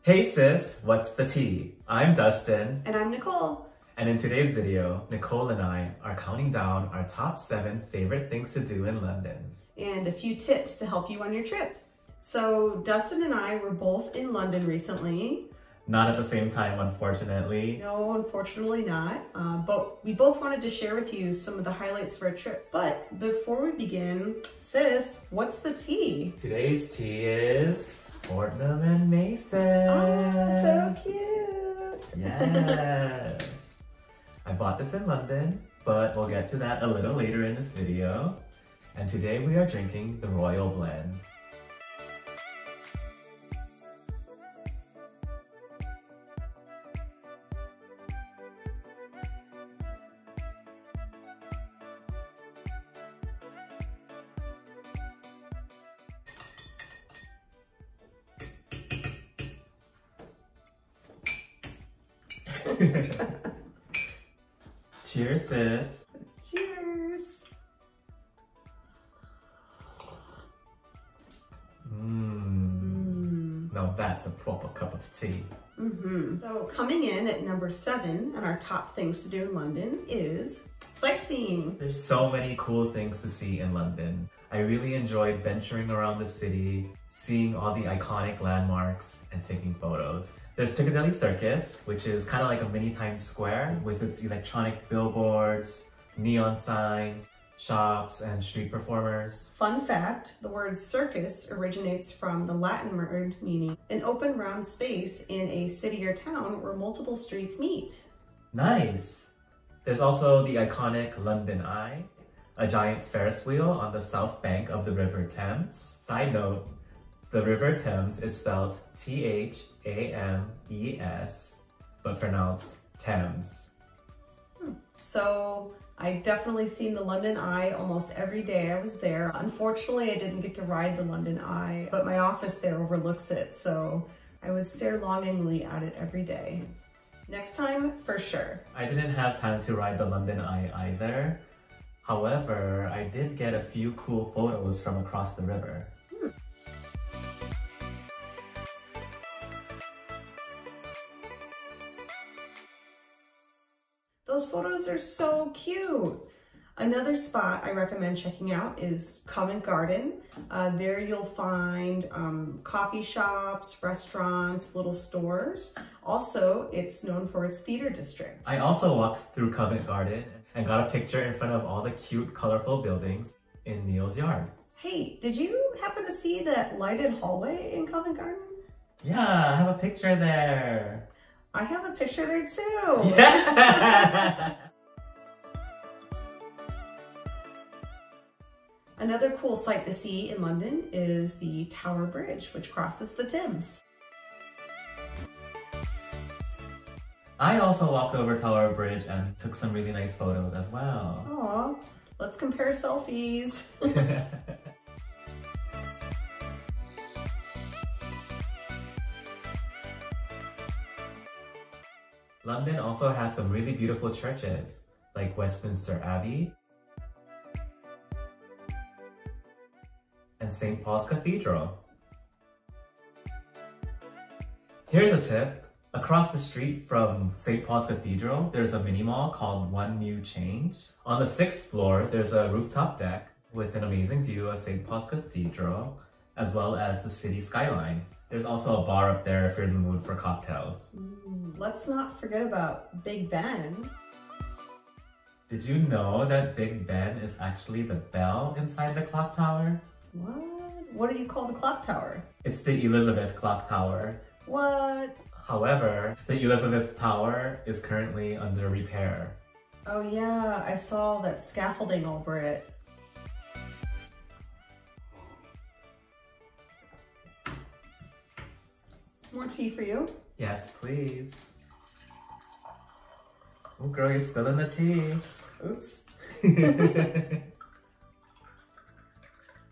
Hey sis, what's the tea? I'm Dustin. And I'm Nicole. And in today's video, Nicole and I are counting down our top 7 favorite things to do in London. And a few tips to help you on your trip. So Dustin and I were both in London recently. Not at the same time, unfortunately. No, unfortunately not. But we both wanted to share with you some of the highlights of our trips. But before we begin, sis, what's the tea? Today's tea is Fortnum and Mason. Oh, so cute. Yes. I bought this in London, but we'll get to that a little later in this video. And today we are drinking the Royal Blend. Cheers, sis. Cheers. Now that's a proper cup of tea. So coming in at number 7 on our top things to do in London is sightseeing. There's so many cool things to see in London. I really enjoyed venturing around the city, seeing all the iconic landmarks and taking photos. There's Piccadilly Circus, which is kind of like a mini Times Square with its electronic billboards, neon signs, shops, and street performers. Fun fact, the word circus originates from the Latin word meaning an open round space in a city or town where multiple streets meet. Nice! There's also the iconic London Eye, a giant Ferris wheel on the south bank of the River Thames. Side note, the River Thames is spelled T-H-A-M-E-S, but pronounced Thames. So I definitely seen the London Eye almost every day I was there. Unfortunately, I didn't get to ride the London Eye, but my office there overlooks it, so I would stare longingly at it every day. Next time, for sure. I didn't have time to ride the London Eye either. However, I did get a few cool photos from across the river. Those photos are so cute. Another spot I recommend checking out is Covent Garden. There you'll find coffee shops, restaurants, little stores. Also, it's known for its theater district. I also walked through Covent Garden and got a picture in front of all the cute, colorful buildings in Neil's yard. Hey, did you happen to see that lighted hallway in Covent Garden? Yeah, I have a picture there. I have a picture there too. Yeah. Another cool sight to see in London is the Tower Bridge, which crosses the Thames. I also walked over Tower Bridge and took some really nice photos as well. Aw, let's compare selfies. London also has some really beautiful churches, like Westminster Abbey and St. Paul's Cathedral. Here's a tip. Across the street from St. Paul's Cathedral, there's a mini mall called One New Change. On the 6th floor, there's a rooftop deck with an amazing view of St. Paul's Cathedral, as well as the city skyline. There's also a bar up there if you're in the mood for cocktails. Let's not forget about Big Ben. Did you know that Big Ben is actually the bell inside the clock tower? What? What do you call the clock tower? It's the Elizabeth Clock Tower. What? However, the Elizabeth Tower is currently under repair. Oh yeah, I saw that scaffolding over it. More tea for you? Yes, please. Oh girl, you're spilling the tea. Oops.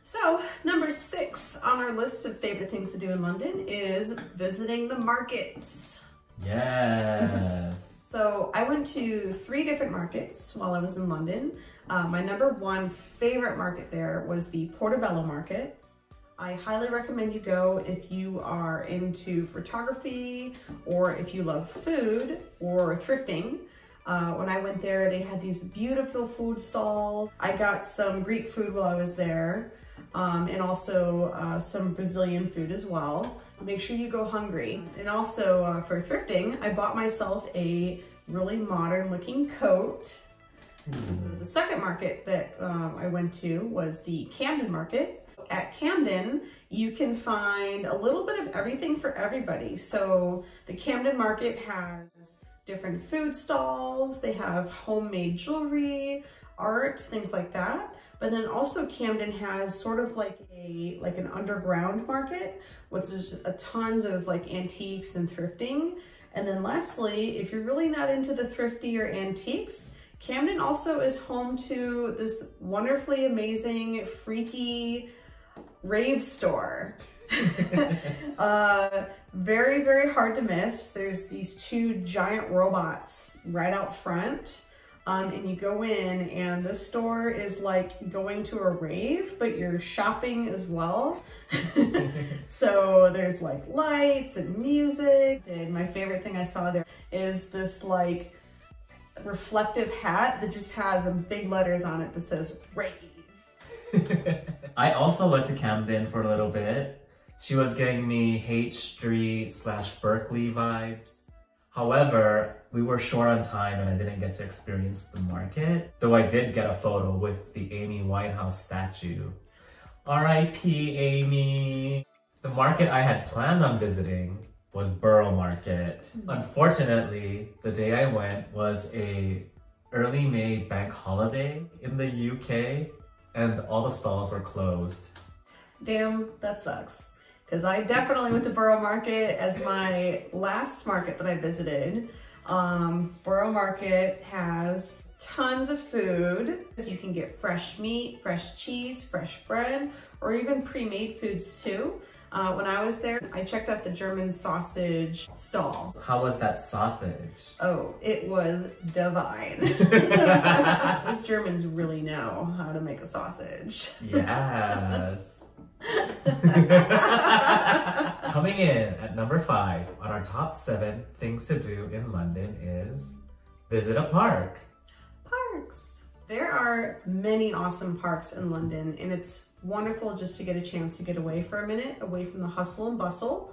So, number 6 on our list of favorite things to do in London is visiting the markets. Yes. So I went to 3 different markets while I was in London. My number 1 favorite market there was the Portobello Market. I highly recommend you go if you are into photography or if you love food or thrifting. When I went there, they had these beautiful food stalls. I got some Greek food while I was there, and also some Brazilian food as well. Make sure you go hungry. And also for thrifting, I bought myself a really modern looking coat. The second market that I went to was the Camden Market. At Camden, you can find a little bit of everything for everybody. So the Camden Market has different food stalls, they have homemade jewelry, art, things like that. But then also Camden has sort of like an underground market, which is tons of like antiques and thrifting. And then lastly, if you're really not into the thrifty or antiques, Camden also is home to this wonderfully amazing, freaky rave store. Very, very hard to miss. There's these two giant robots right out front. And you go in and the store is like going to a rave, but you're shopping as well. So there's like lights and music. And my favorite thing I saw there is this like reflective hat that just has big letters on it that says rave. I also went to Camden for a little bit. She was giving me H Street / Berkeley vibes. However, we were short on time and I didn't get to experience the market, though I did get a photo with the Amy Winehouse statue. R.I.P. Amy. The market I had planned on visiting was Borough Market. Unfortunately, the day I went was a early May bank holiday in the UK and all the stalls were closed. Damn, that sucks. Because I definitely went to Borough Market as my last market that I visited. Borough Market has tons of food. You can get fresh meat, fresh cheese, fresh bread, or even pre-made foods too. When I was there, I checked out the German sausage stall. How was that sausage? Oh, it was divine. Those Germans really know how to make a sausage. Yes. Coming in at number 5 on our top 7 things to do in London is visit a park. Parks. There are many awesome parks in London, and it's wonderful just to get a chance to get away for a minute, away from the hustle and bustle.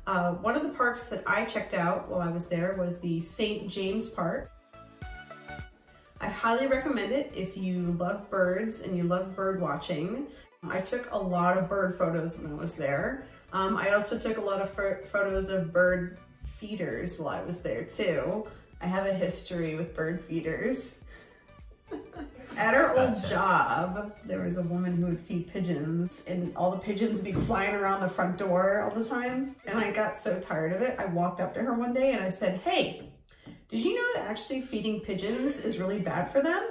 One of the parks that I checked out while I was there was the St. James Park. I highly recommend it if you love birds and you love bird watching. I took a lot of bird photos when I was there. I also took a lot of photos of bird feeders while I was there too. I have a history with bird feeders. At our old job, there was a woman who would feed pigeons and all the pigeons would be flying around the front door all the time. And I got so tired of it. I walked up to her one day and I said, "Hey, did you know that actually feeding pigeons is really bad for them?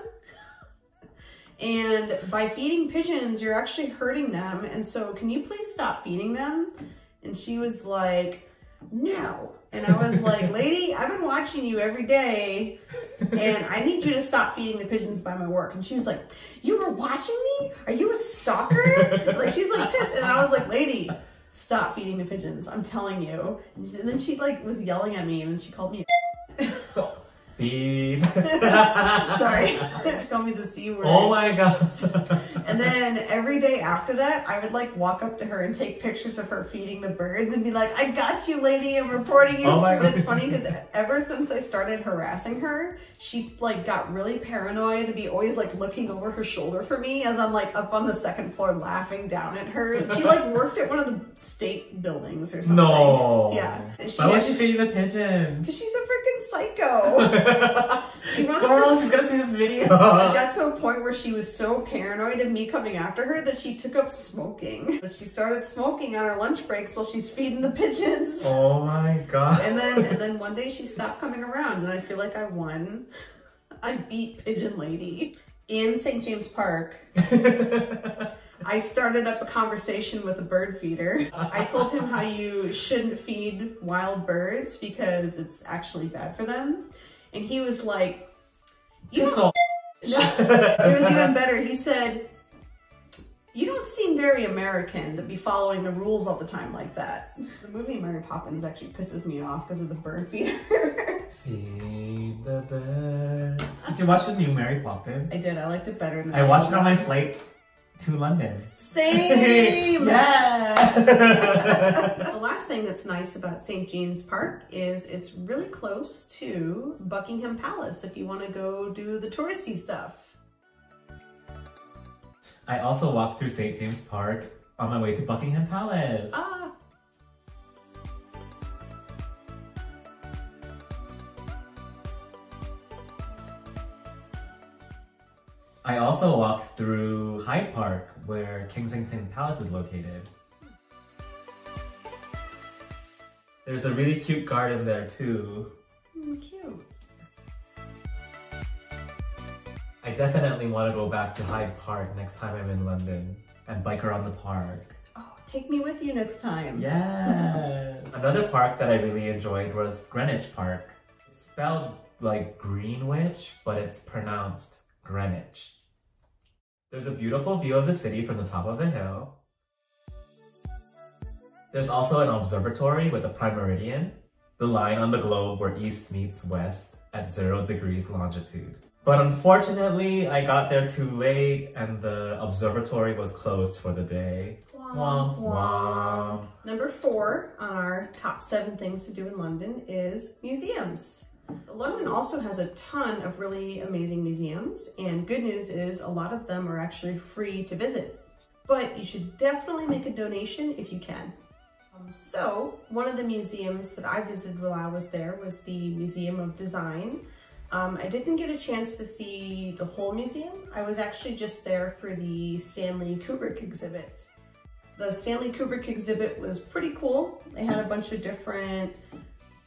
And by feeding pigeons, you're actually hurting them. And so can you please stop feeding them?" And she was like, "No." And I was like, "Lady, I've been watching you every day and I need you to stop feeding the pigeons by my work." And she was like, "You were watching me? Are you a stalker?" Like she was like pissed. And I was like, "Lady, stop feeding the pigeons. I'm telling you." And then she like was yelling at me and then she called me Beep. Sorry, she called me the C word. Oh my god. And then every day after that, I would like walk up to her and take pictures of her feeding the birds and be like, "I got you, lady, I'm reporting you." Oh my But it's God. funny because ever since I started harassing her, she like got really paranoid to be always like looking over her shoulder for me as I'm like up on the second floor laughing down at her. She like worked at one of the state buildings or something. No. Yeah. And Why was she feeding the pigeons? Because she's a freaking psycho. She wants Girl, to, she's gonna see this video. It got to a point where she was so paranoid of me coming after her that she took up smoking. She started smoking on her lunch breaks while she's feeding the pigeons. Oh my god. And then one day she stopped coming around and I feel like I won. I beat Pigeon Lady. In St. James Park, I started up a conversation with a bird feeder. I told him how you shouldn't feed wild birds because it's actually bad for them. And he was like, "You don't." No, it was even better. He said, You don't seem very American to be following the rules all the time like that. The movie Mary Poppins actually pisses me off because of the bird feeder. Feed the birds. Did you watch the new Mary Poppins? I did. I liked it better than I watched it on my flight to London. Same! Yeah! The last thing that's nice about St. James Park is it's really close to Buckingham Palace if you want to go do the touristy stuff. I also walked through St. James Park on my way to Buckingham Palace. Ah! I also walked through Hyde Park, where Kensington Palace is located. There's a really cute garden there too. Cute. I definitely want to go back to Hyde Park next time I'm in London and bike around the park. Oh, take me with you next time. Yes! Another park that I really enjoyed was Greenwich Park. It's spelled like Greenwich, but it's pronounced Greenwich. There's a beautiful view of the city from the top of the hill. There's also an observatory with a prime meridian, the line on the globe where east meets west at 0 degrees longitude. But unfortunately, I got there too late and the observatory was closed for the day. Womp womp. Number 4 on our top 7 things to do in London is museums. London also has a ton of really amazing museums, and good news is a lot of them are actually free to visit. But you should definitely make a donation if you can. So, one of the museums that I visited while I was there was the Museum of Design. I didn't get a chance to see the whole museum. I was actually just there for the Stanley Kubrick exhibit. The Stanley Kubrick exhibit was pretty cool. They had a bunch of different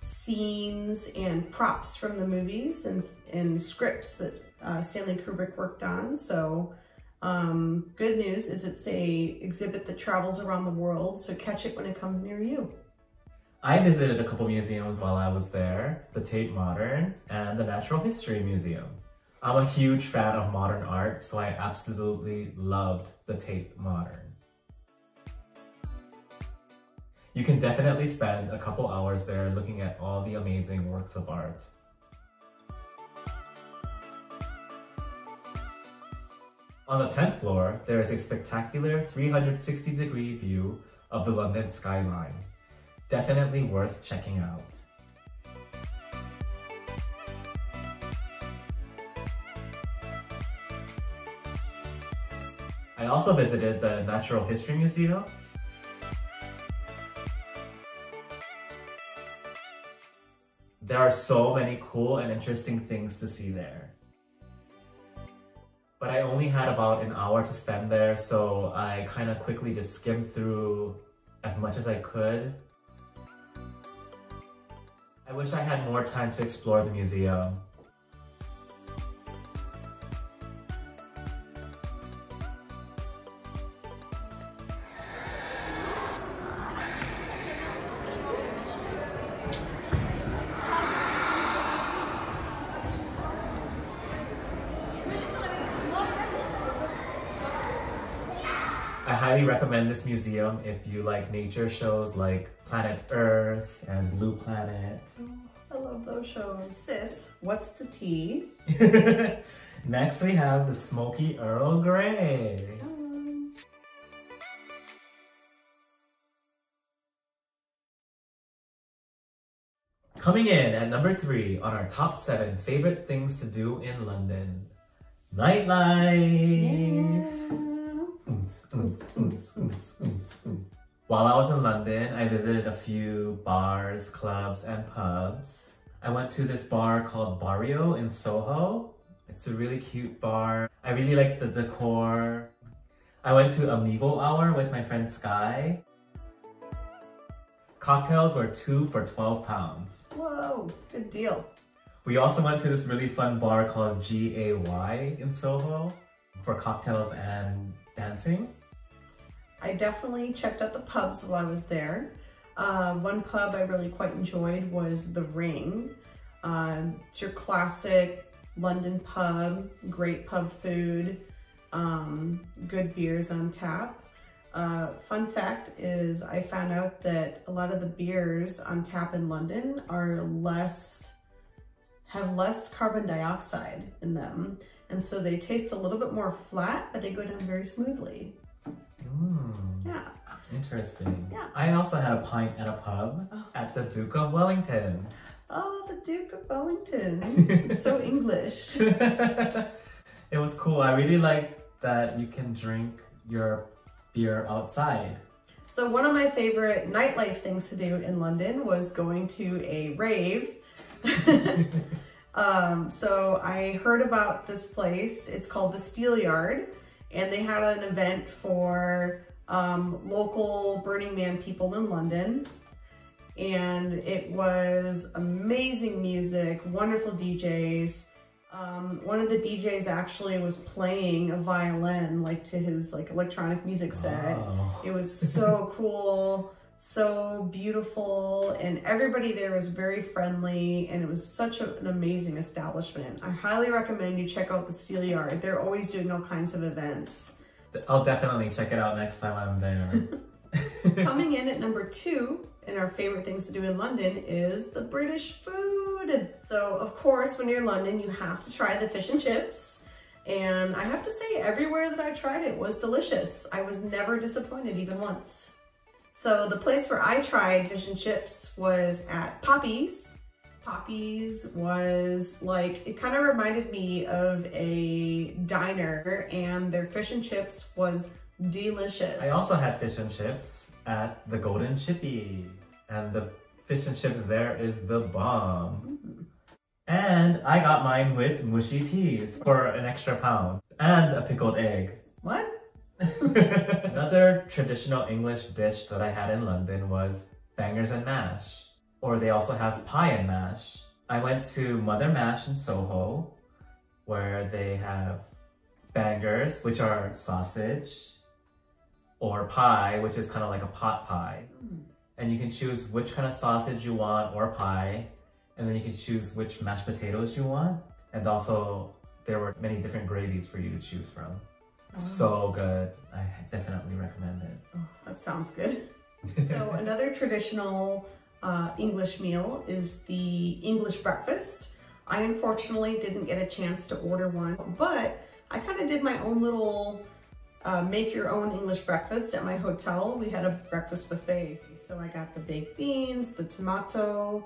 scenes and props from the movies and scripts that Stanley Kubrick worked on. So good news is it's a exhibit that travels around the world, so catch it when it comes near you. I visited a couple museums while I was there, the Tate Modern and the Natural History Museum. I'm a huge fan of modern art, so I absolutely loved the Tate Modern. You can definitely spend a couple hours there looking at all the amazing works of art. On the 10th floor, there is a spectacular 360-degree view of the London skyline. Definitely worth checking out. I also visited the Natural History Museum. There are so many cool and interesting things to see there. But I only had about an hour to spend there, so I kind of quickly just skimmed through as much as I could. I wish I had more time to explore the museum. I highly recommend this museum if you like nature shows like Planet Earth and Blue Planet. Oh, I love those shows. Sis, what's the tea? Next we have the Smoky Earl Grey. Coming in at number 3 on our top 7 favorite things to do in London. Nightlife! Yeah. While I was in London, I visited a few bars, clubs, and pubs. I went to this bar called Barrio in Soho. It's a really cute bar. I really liked the decor. I went to Amigo Hour with my friend Sky. Cocktails were 2 for £12. Whoa, good deal. We also went to this really fun bar called GAY in Soho for cocktails and dancing. I definitely checked out the pubs while I was there. One pub I really quite enjoyed was The Ring. It's your classic London pub, great pub food. good beers on tap. Fun fact is I found out that a lot of the beers on tap in London are have less carbon dioxide in them. And so they taste a little bit more flat, but they go down very smoothly. Yeah. Interesting. Yeah. I also had a pint at a pub at the Duke of Wellington. Oh, the Duke of Wellington. It's so English. It was cool. I really like that you can drink your beer outside. So one of my favorite nightlife things to do in London was going to a rave. So I heard about this place. It's called the Steelyard, and they had an event for local Burning Man people in London. And it was amazing music, wonderful DJs. One of the DJs actually was playing a violin like to his electronic music set. Oh. It was so cool, so beautiful, and everybody there was very friendly, and it was such an amazing establishment. I highly recommend you check out the Steelyard. They're always doing all kinds of events. I'll definitely check it out next time I'm there. Coming in at number 2 in our favorite things to do in London is the British food. So of course, when you're in London, you have to try the fish and chips. And I have to say, everywhere that I tried it was delicious. I was never disappointed even once. So the place where I tried fish and chips was at Poppy's. Poppy's was it kind of reminded me of a diner, and their fish and chips was delicious. I also had fish and chips at the Golden Chippy, and the fish and chips there is the bomb. And I got mine with mushy peas for an extra £1 and a pickled egg. What? Another traditional English dish that I had in London was bangers and mash, or they also have pie and mash. I went to Mother Mash in Soho, where they have bangers, which are sausage, or pie, which is kind of like a pot pie. And you can choose which kind of sausage you want or pie, and then you can choose which mashed potatoes you want. And also, there were many different gravies for you to choose from. Oh. So good. I definitely recommend it. Oh, that sounds good. So another traditional English meal is the English breakfast. I unfortunately didn't get a chance to order one, but I kind of did my own little make your own English breakfast at my hotel. We had a breakfast buffet. So I got the baked beans, the tomato,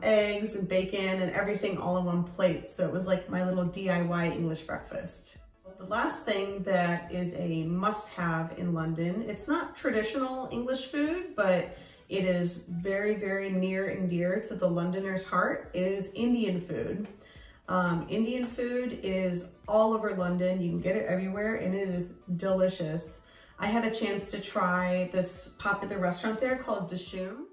eggs and bacon and everything all in one plate. So it was like my little DIY English breakfast. The last thing that is a must-have in London, it's not traditional English food, but it is very, very near and dear to the Londoner's heart, is Indian food. Indian food is all over London. You can get it everywhere, and it is delicious. I had a chance to try this popular restaurant there called Dishoom,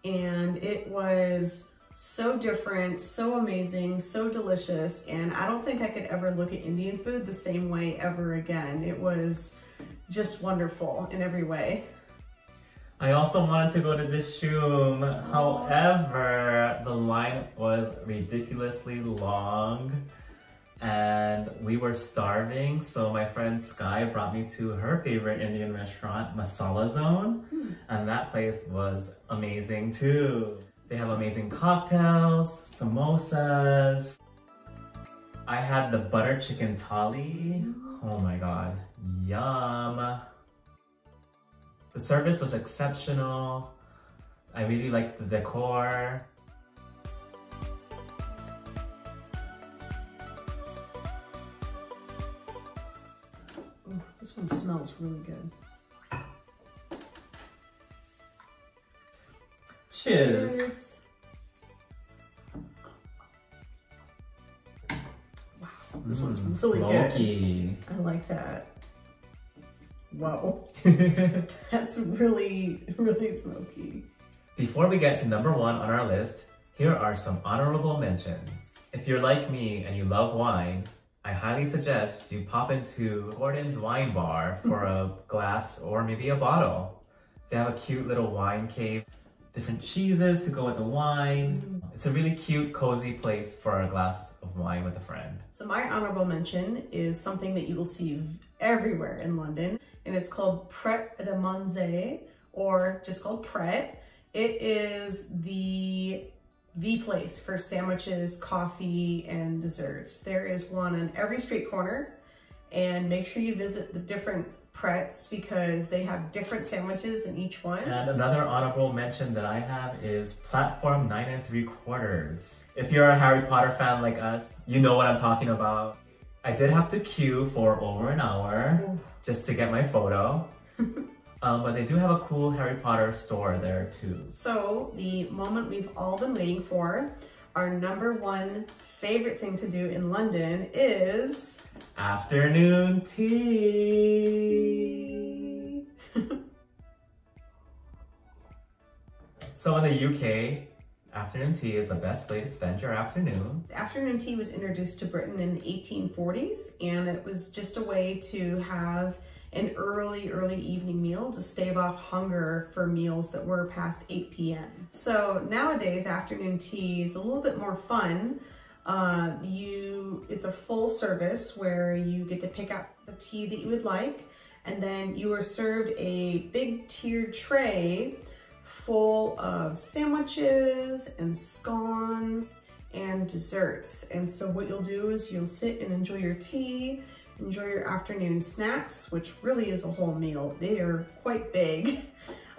and it was so different, so amazing, so delicious, and I don't think I could ever look at Indian food the same way ever again. It was just wonderful in every way. I also wanted to go to Dishoom. However, the line was ridiculously long and we were starving, so my friend Sky brought me to her favorite Indian restaurant, Masala Zone, and that place was amazing too. They have amazing cocktails, samosas. I had the butter chicken thali. Oh my god, yum. The service was exceptional. I really liked the decor. Ooh, this one smells really good. Cheers. Cheers. Wow, this one's really smoky. Good. I like that. Whoa, that's really, really smoky. Before we get to number 1 on our list, here are some honorable mentions. If you're like me and you love wine, I highly suggest you pop into Gordon's Wine Bar for a glass or maybe a bottle. They have a cute little wine cave. different cheeses to go with the wine. It's a really cute, cozy place for a glass of wine with a friend. So my honorable mention is something that you will see everywhere in London, and it's called Pret a Manger, or just called Pret. It is the place for sandwiches, coffee, and desserts. There is one on every street corner, and make sure you visit the different Prets because they have different sandwiches in each one. And another honorable mention that I have is Platform 9 3/4. If you're a Harry Potter fan like us, you know what I'm talking about. I did have to queue for over an hour just to get my photo. But they do have a cool Harry Potter store there too. So the moment we've all been waiting for, our #1 favorite thing to do in London is afternoon tea. So in the UK, afternoon tea is the best way to spend your afternoon. Afternoon tea was introduced to Britain in the 1840s, and it was just a way to have an early evening meal to stave off hunger for meals that were past 8 p.m. So nowadays, afternoon tea is a little bit more fun. It's a full service where you get to pick out the tea that you would like, and then you are served a big tiered tray full of sandwiches and scones and desserts. And so what you'll do is you'll sit and enjoy your tea, enjoy your afternoon snacks, which really is a whole meal. They are quite big,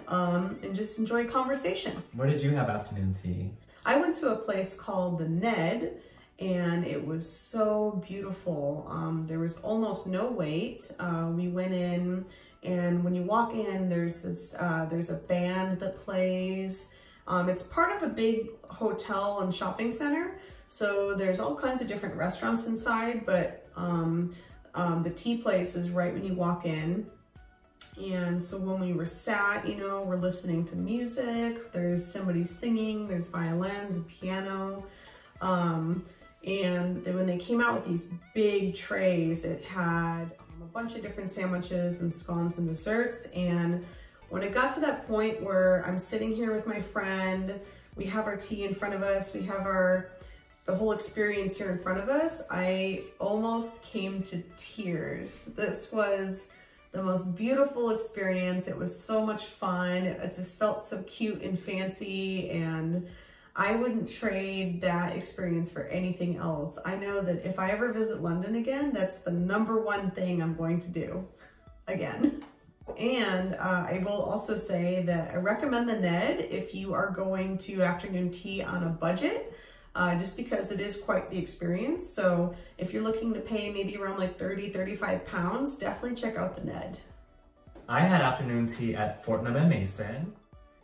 and just enjoy conversation. Where did you have afternoon tea? I went to a place called the Ned, and it was so beautiful. There was almost no wait. We went in, and when you walk in, there's a band that plays. It's part of a big hotel and shopping center, so there's all kinds of different restaurants inside, but the tea place is right when you walk in. And so when we were sat, we're listening to music, there's somebody singing, there's violins and piano. And then when they came out with these big trays, it had a bunch of different sandwiches and scones and desserts. And when it got to that point where I'm sitting here with my friend, we have our tea in front of us, we have the whole experience here in front of us, I almost came to tears. This was the most beautiful experience. It was so much fun. It just felt so cute and fancy, and I wouldn't trade that experience for anything else. I know that if I ever visit London again, that's the #1 thing I'm going to do again. And I will also say that I recommend the Ned if you are going to afternoon tea on a budget, just because it is quite the experience. So if you're looking to pay maybe around like 30, 35 pounds, definitely check out the Ned. I had afternoon tea at Fortnum and Mason.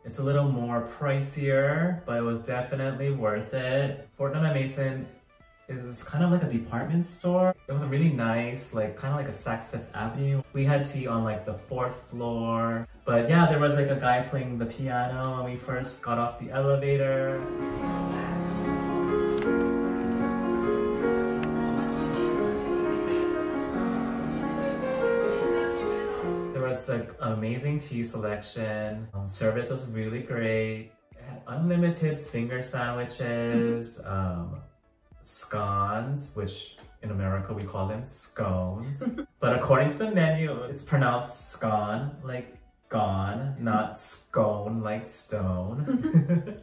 It's a little more pricier, but it was definitely worth it. Fortnum and Mason is kind of like a department store. It was really nice, kind of like a Saks Fifth Avenue. We had tea on like the 4th floor. But yeah, there was like a guy playing the piano when we first got off the elevator. There was like an amazing tea selection. Service was really great. It had unlimited finger sandwiches, scones, which in America we call them scones. But according to the menu, it's pronounced scone, like gone, not scone, like stone.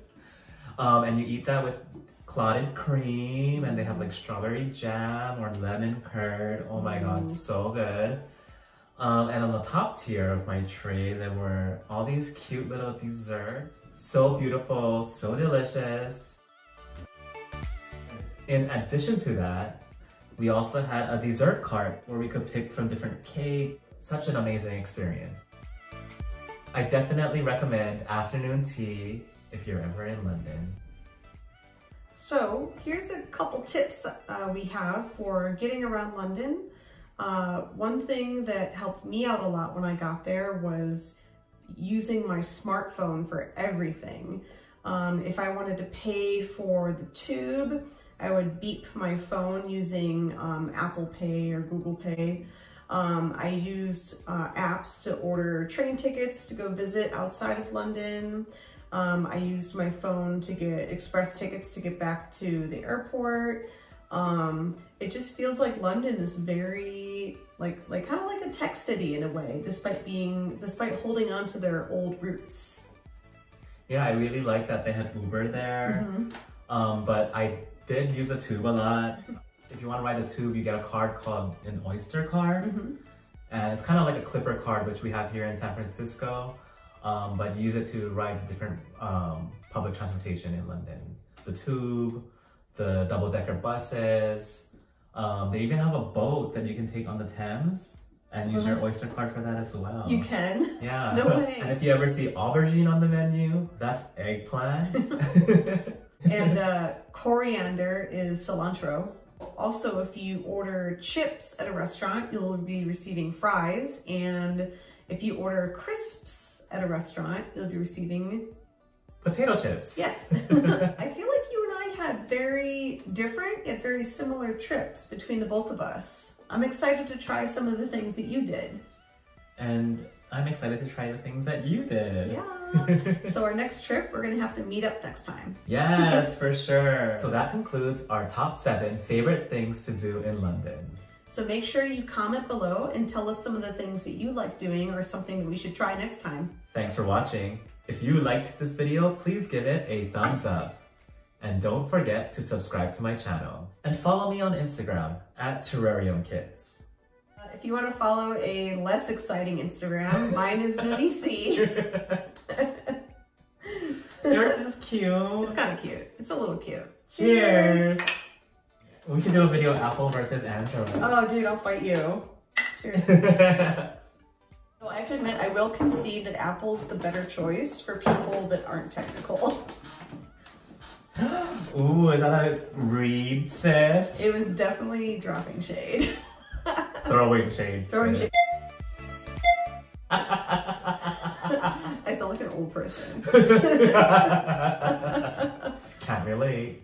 And you eat that with clotted cream, and they have like strawberry jam or lemon curd. Oh my God, so good. And on the top tier of my tray, there were all these cute little desserts. So beautiful, so delicious. In addition to that, we also had a dessert cart where we could pick from different cake. Such an amazing experience. I definitely recommend afternoon tea if you're ever in London. So here's a couple tips we have for getting around London. One thing that helped me out a lot when I got there was using my smartphone for everything. If I wanted to pay for the tube, I would beep my phone using Apple Pay or Google Pay. I used apps to order train tickets to go visit outside of London. I used my phone to get express tickets to get back to the airport. It just feels like London is very like kind of like a tech city in a way, despite holding on to their old roots. Yeah, I really like that they had Uber there. But I did use the tube a lot. If you want to ride the tube, you get a card called an Oyster card. And it's kind of like a Clipper card, which we have here in San Francisco. But you use it to ride different public transportation in London. The tube, the double-decker buses. They even have a boat that you can take on the Thames and use your Oyster card for that as well. You can? Yeah. No way. And if you ever see aubergine on the menu, that's eggplant. And coriander is cilantro. Also, if you order chips at a restaurant, you'll be receiving fries. And if you order crisps at a restaurant, you'll be receiving potato chips. Yes. I feel like you and I had very different yet very similar trips between the both of us. I'm excited to try some of the things that you did. And I'm excited to try the things that you did. Yeah. So our next trip, we're gonna have to meet up next time. Yes, for sure. So that concludes our top 7 favorite things to do in London. So make sure you comment below and tell us some of the things that you like doing or something that we should try next time. Thanks for watching. If you liked this video, please give it a thumbs up. And don't forget to subscribe to my channel. And follow me on Instagram at @terrariumkits. If you want to follow a less exciting Instagram, mine is Nadisi. Yours is cute. It's kind of cute. It's a little cute. Cheers. We should do a video of apple versus Android. Oh, dude, I'll fight you. Cheers. So I have to admit, I will concede that Apple's the better choice for people that aren't technical. Ooh, is that a read, sis? It was definitely dropping shade. Throwing shade. Throwing shade. I sound like an old person. Can't relate.